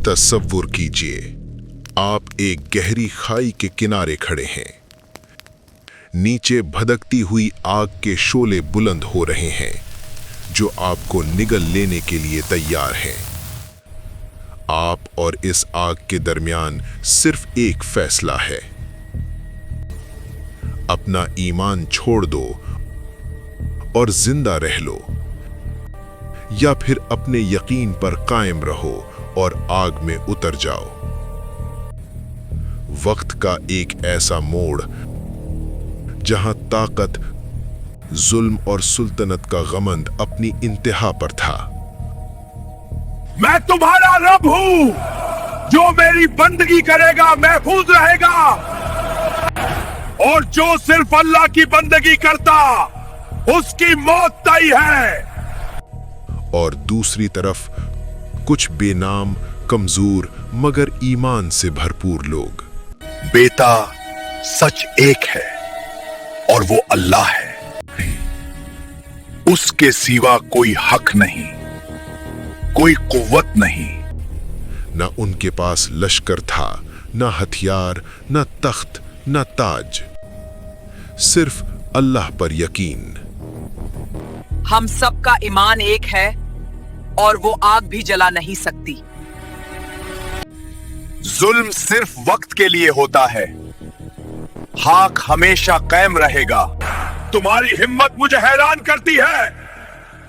तसव्वुर कीजिए, आप एक गहरी खाई के किनारे खड़े हैं। नीचे भदकती हुई आग के शोले बुलंद हो रहे हैं जो आपको निगल लेने के लिए तैयार हैं। आप और इस आग के दरमियान सिर्फ एक फैसला है, अपना ईमान छोड़ दो और जिंदा रह लो, या फिर अपने यकीन पर कायम रहो और आग में उतर जाओ। वक्त का एक ऐसा मोड़ जहां ताकत, जुल्म और सुल्तनत का गमंड अपनी इंतहा पर था। मैं तुम्हारा रब हूं, जो मेरी बंदगी करेगा महफूज रहेगा, और जो सिर्फ अल्लाह की बंदगी करता उसकी मौत तय है। और दूसरी तरफ कुछ बेनाम, कमजोर मगर ईमान से भरपूर लोग। बेटा, सच एक है और वो अल्लाह है, उसके सिवा कोई हक नहीं, कोई कुव्वत नहीं। न उनके पास लश्कर था, न हथियार, न तख्त, न ताज, सिर्फ अल्लाह पर यकीन। हम सबका ईमान एक है और वो आग भी जला नहीं सकती। जुल्म सिर्फ वक्त के लिए होता है, हक हमेशा कायम रहेगा। तुम्हारी हिम्मत मुझे हैरान करती है,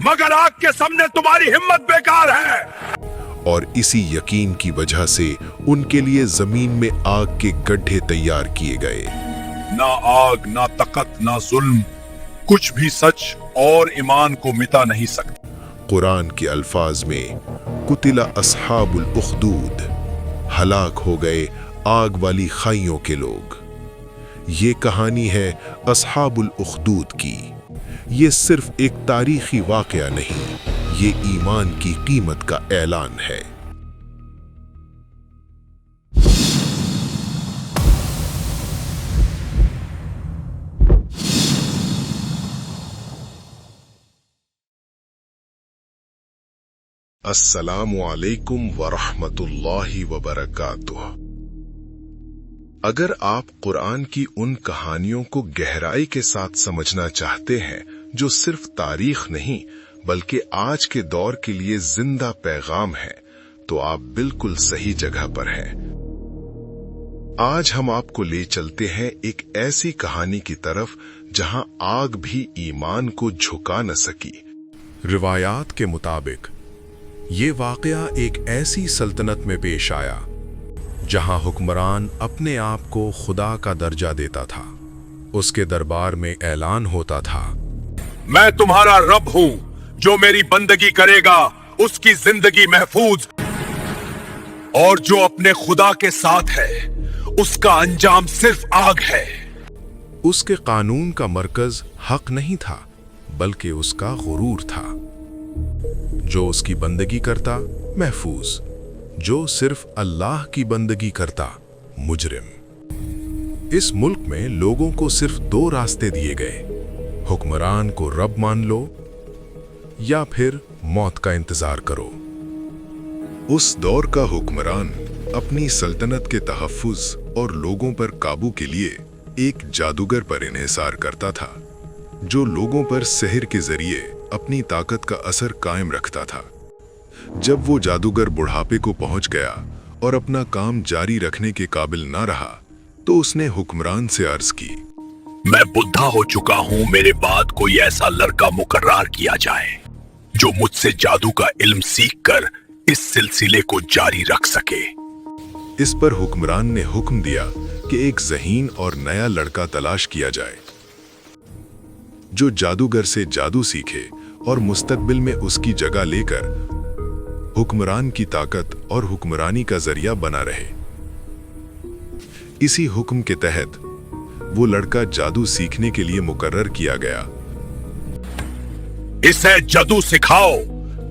मगर आग के सामने तुम्हारी हिम्मत बेकार है। और इसी यकीन की वजह से उनके लिए जमीन में आग के गड्ढे तैयार किए गए। ना आग, ना तकत, ना जुल्म, कुछ भी सच और ईमान को मिटा नहीं सकता। कुरान के अल्फाज में कुतिला अस्हाबुल उखदूद, हलाक हो गए आग वाली खाइयों के लोग। ये कहानी है अस्हाबुल उखदूद की। ये सिर्फ एक तारीखी वाकया नहीं, ये ईमान की कीमत का ऐलान है। अस्सलामु अलैकुम वरहमतुल्लाहि वबरकातुह। अगर आप कुरान की उन कहानियों को गहराई के साथ समझना चाहते हैं जो सिर्फ तारीख नहीं बल्कि आज के दौर के लिए जिंदा पैगाम है, तो आप बिल्कुल सही जगह पर हैं। आज हम आपको ले चलते हैं एक ऐसी कहानी की तरफ जहां आग भी ईमान को झुका न सकी। रिवायात के मुताबिक ये वाकया एक ऐसी सल्तनत में पेश आया जहां हुक्मरान अपने आप को खुदा का दर्जा देता था। उसके दरबार में ऐलान होता था, मैं तुम्हारा रब हूं, जो मेरी बंदगी करेगा उसकी जिंदगी महफूज, और जो अपने खुदा के साथ है उसका अंजाम सिर्फ आग है। उसके कानून का मरकज हक नहीं था बल्कि उसका गुरूर था। जो उसकी बंदगी करता महफूज, जो सिर्फ अल्लाह की बंदगी करता मुजरिम। इस मुल्क में लोगों को सिर्फ दो रास्ते दिए गए, हुक्मरान को रब मान लो या फिर मौत का इंतजार करो। उस दौर का हुक्मरान अपनी सल्तनत के तहफ्फुज और लोगों पर काबू के लिए एक जादूगर पर इन्हिसार करता था, जो लोगों पर सहर के जरिए अपनी ताकत का असर कायम रखता था। जब वो जादूगर बुढ़ापे को पहुंच गया और अपना काम जारी रखने के काबिल ना रहा, तो उसने हुक्मरान से अर्ज की, मैं बुढ़ा हो चुका हूं, मेरे बाद कोई ऐसा लड़का मुकर्रर किया जाए जो मुझसे जादू का इल्म सीखकर इस सिलसिले को जारी रख सके। इस पर हुक्मरान ने हुक्म दिया कि एक ज़हीन और नया लड़का तलाश किया जाए जो जादूगर से जादू सीखे और मुस्तकबिल में उसकी जगह लेकर हुक्मरान की ताकत और हुक्मरानी का जरिया बना रहे। इसी हुक्म के तहत वो लड़का जादू सीखने के लिए मुकर्रर किया गया। इसे जादू सिखाओ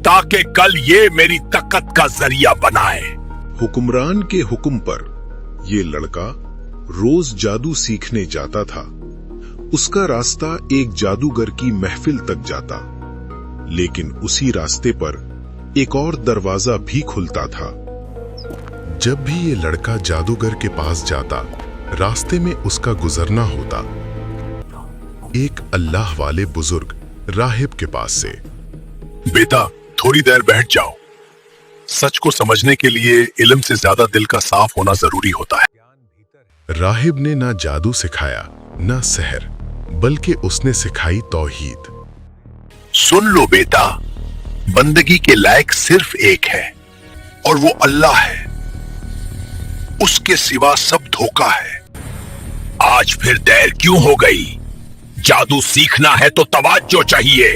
ताकि कल ये मेरी ताकत का जरिया बनाए। हुक्मरान के हुक्म पर ये लड़का रोज जादू सीखने जाता था। उसका रास्ता एक जादूगर की महफिल तक जाता, लेकिन उसी रास्ते पर एक और दरवाजा भी खुलता था। जब भी ये लड़का जादूगर के पास जाता, रास्ते में उसका गुजरना होता एक अल्लाह वाले बुजुर्ग राहिब के पास से। बेटा, थोड़ी देर बैठ जाओ। सच को समझने के लिए इल्म से ज्यादा दिल का साफ होना जरूरी होता है। राहिब ने ना जादू सिखाया ना सहर, बल्कि उसने सिखाई तौहीद। सुन लो बेटा, बंदगी के लायक सिर्फ एक है और वो अल्लाह है। उसके सिवा सब धोखा है। आज फिर देर क्यों हो गई? जादू सीखना है तो तवज्जो चाहिए।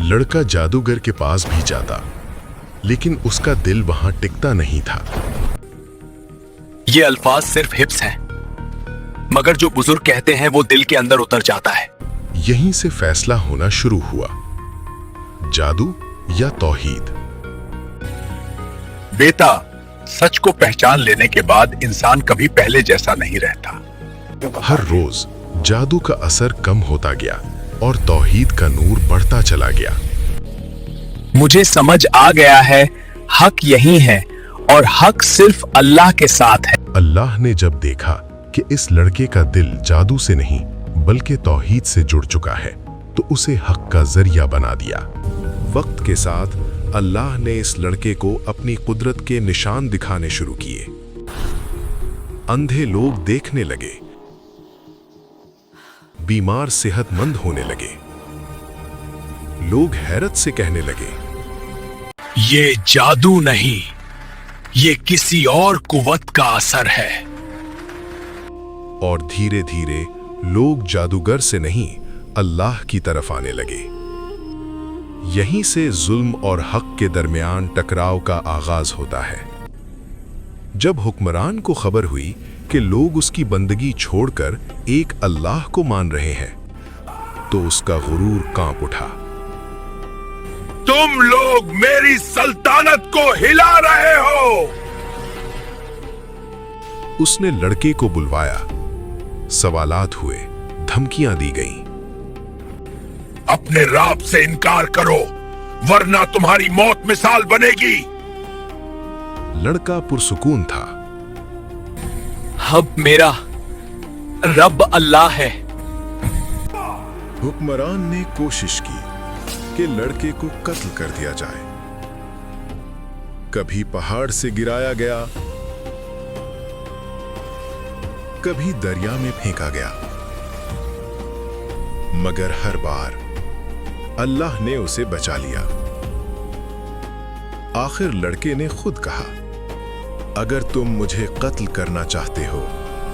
लड़का जादूगर के पास भी जाता, लेकिन उसका दिल वहां टिकता नहीं था। ये अल्फाज सिर्फ हिफ्स हैं, मगर जो बुजुर्ग कहते हैं वो दिल के अंदर उतर जाता है। यहीं से फैसला होना शुरू हुआ, जादू या तौहीद। बेटा, सच को पहचान लेने के बाद इंसान कभी पहले जैसा नहीं रहता। हर रोज जादू का असर कम होता गया और तौहीद का नूर बढ़ता चला गया। मुझे समझ आ गया है, हक यही है और हक सिर्फ अल्लाह के साथ है। अल्लाह ने जब देखा कि इस लड़के का दिल जादू से नहीं बल्कि तौहीद से जुड़ चुका है, तो उसे हक का जरिया बना दिया। वक्त के साथ अल्लाह ने इस लड़के को अपनी कुदरत के निशान दिखाने शुरू किए। अंधे लोग देखने लगे, बीमार सेहतमंद होने लगे, लोग हैरत से कहने लगे, ये जादू नहीं, ये किसी और कुव्वत का असर है। और धीरे धीरे लोग जादूगर से नहीं अल्लाह की तरफ आने लगे। यहीं से जुल्म और हक के दरमियान टकराव का आगाज होता है। जब हुक्मरान को खबर हुई कि लोग उसकी बंदगी छोड़कर एक अल्लाह को मान रहे हैं, तो उसका गुरूर कांप उठा। तुम लोग मेरी सल्तनत को हिला रहे हो। उसने लड़के को बुलवाया, सवालात हुए, धमकियां दी गईं। अपने रब से इनकार करो, वरना तुम्हारी मौत मिसाल बनेगी। लड़का पुरसुकून था। अब मेरा रब अल्लाह है। हुक्मरान ने कोशिश की कि लड़के को कत्ल कर दिया जाए। कभी पहाड़ से गिराया गया, कभी दरिया में फेंका गया, मगर हर बार अल्लाह ने उसे बचा लिया। आखिर लड़के ने खुद कहा, अगर तुम मुझे कत्ल करना चाहते हो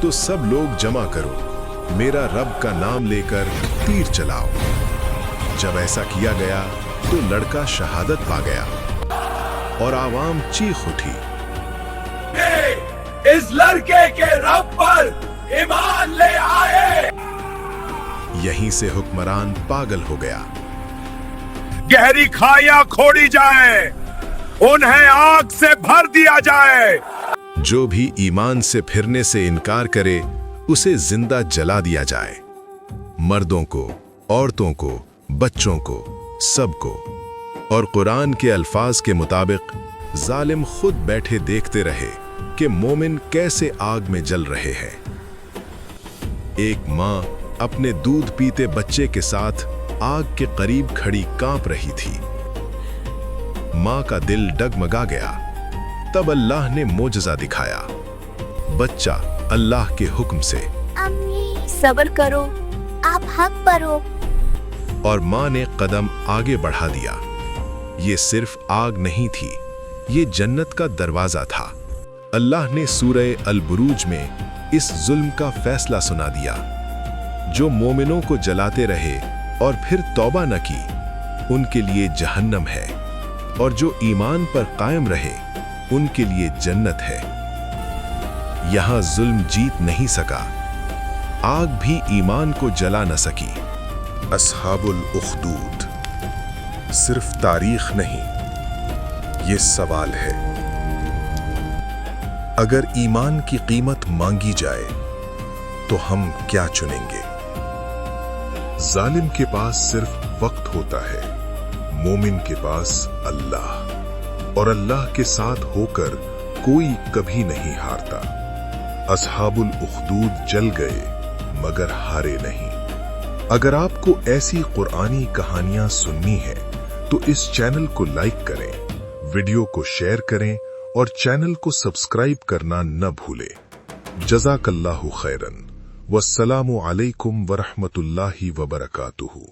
तो सब लोग जमा करो, मेरा रब का नाम लेकर तीर चलाओ। जब ऐसा किया गया तो लड़का शहादत पा गया और आवाम चीख उठी, इस लड़के के रब पर ईमान ले आए। यहीं से हुक्मरान पागल हो गया। गहरी खाइयां खोड़ी जाए, उन्हें आग से भर दिया जाए। जो भी ईमान से फिरने से इनकार करे उसे जिंदा जला दिया जाए। मर्दों को, औरतों को, बच्चों को, सबको। और कुरान के अल्फाज के मुताबिक जालिम खुद बैठे देखते रहे कि मोमिन कैसे आग में जल रहे हैं। एक मां अपने दूध पीते बच्चे के साथ आग के करीब खड़ी कांप रही थी। मां का दिल डगमगा गया। तब अल्लाह ने मोजज़ा दिखाया। बच्चा अल्लाह के हुक्म से, अम्मी सब्र करो, आप हक पर हो। और मां ने कदम आगे बढ़ा दिया। ये सिर्फ आग नहीं थी, ये जन्नत का दरवाजा था। अल्लाह ने सूरह अल बुरूज में इस जुल्म का फैसला सुना दिया। जो मोमिनों को जलाते रहे और फिर तौबा न की, उनके लिए जहन्नम है, और जो ईमान पर कायम रहे उनके लिए जन्नत है। यहां जुल्म जीत नहीं सका, आग भी ईमान को जला न सकी। अस्हाबुल उखदूद सिर्फ तारीख नहीं, ये सवाल है। अगर ईमान की कीमत मांगी जाए तो हम क्या चुनेंगे? जालिम के पास सिर्फ वक्त होता है, मोमिन के पास अल्लाह, और अल्लाह के साथ होकर کوئی کبھی نہیں ہارتا۔ اصحاب الاخدود جل گئے مگر ہارے نہیں۔ اگر آپ کو ایسی قرآنی کہانیاں سننی ہیں تو اس چینل کو لائک کریں، ویڈیو کو شیئر کریں اور چینل کو سبسکرائب کرنا نہ بھولیں۔ جزاک اللہ خیرن، والسلام علیکم ورحمۃ اللہ وبرکاتہ۔